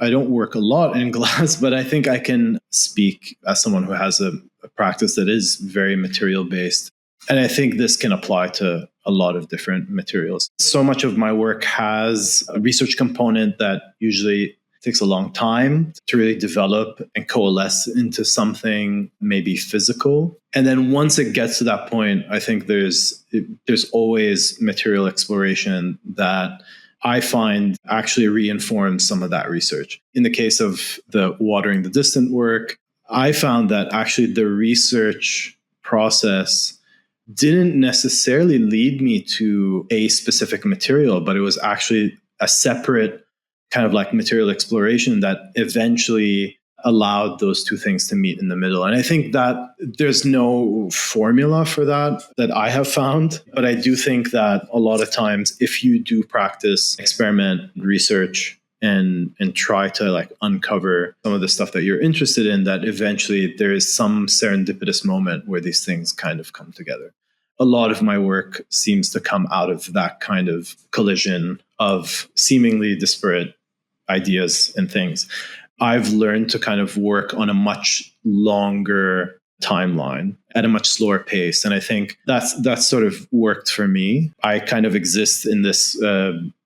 I don't work a lot in glass, but I think I can speak as someone who has a practice that is very material based. And I think this can apply to a lot of different materials. So much of my work has a research component that usually takes a long time to really develop and coalesce into something maybe physical. And then once it gets to that point, I think there's always material exploration that I find actually reinforms some of that research. In the case of the Watering the Distant work, I found that actually the research process didn't necessarily lead me to a specific material, but it was actually a separate kind of like material exploration that eventually allowed those two things to meet in the middle. And I think that there's no formula for that I have found. But I do think that a lot of times, if you do practice, experiment, research, and try to like uncover some of the stuff that you're interested in, that eventually there is some serendipitous moment where these things kind of come together. A lot of my work seems to come out of that kind of collision of seemingly disparate ideas and things. I've learned to kind of work on a much longer timeline at a much slower pace. And I think that's sort of worked for me. I kind of exist in this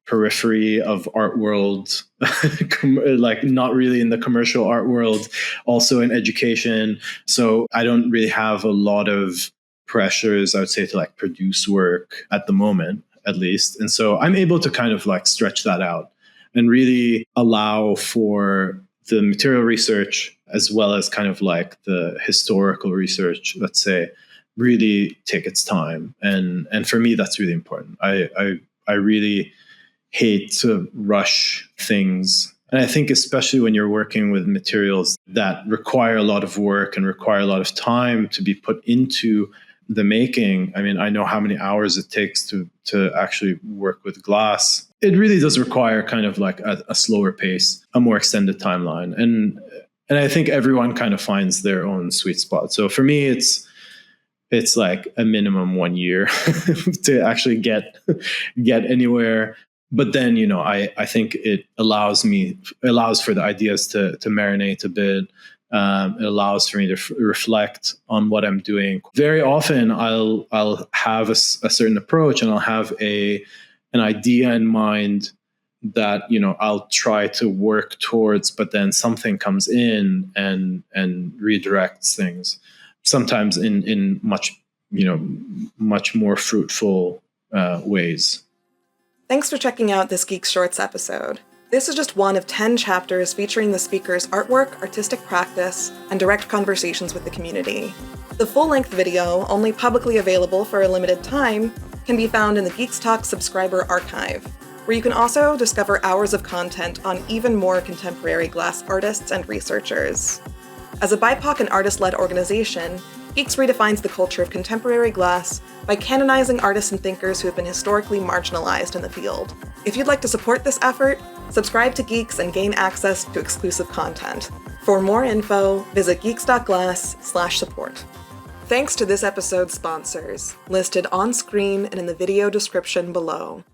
periphery of art world, like not really in the commercial art world, also in education. So I don't really have a lot of pressures, I would say, to like produce work at the moment, at least. And so I'm able to kind of like stretch that out and really allow for the material research as well as kind of like the historical research, let's say, really take its time. And for me, that's really important. I really hate to rush things. And I think especially when you're working with materials that require a lot of work and require a lot of time to be put into the making. I mean, I know how many hours it takes to actually work with glass. It really does require kind of like a slower pace, a more extended timeline. And I think everyone kind of finds their own sweet spot. So for me, it's like a minimum 1 year to actually get anywhere. But then, you know, I think it allows for the ideas to marinate a bit. It allows for me to reflect on what I'm doing. Very often, I'll have a certain approach, and I'll have an idea in mind that, you know, I'll try to work towards, but then something comes in and redirects things. Sometimes in much more fruitful ways. Thanks for checking out this GEEX Shorts episode. This is just one of 10 chapters featuring the speaker's artwork, artistic practice, and direct conversations with the community. The full-length video, only publicly available for a limited time, can be found in the GEEX Talk subscriber archive, where you can also discover hours of content on even more contemporary glass artists and researchers. As a BIPOC and artist-led organization, GEEX redefines the culture of contemporary glass by canonizing artists and thinkers who have been historically marginalized in the field. If you'd like to support this effort, subscribe to GEEX and gain access to exclusive content. For more info, visit geeks.glass/support. Thanks to this episode's sponsors, listed on screen and in the video description below.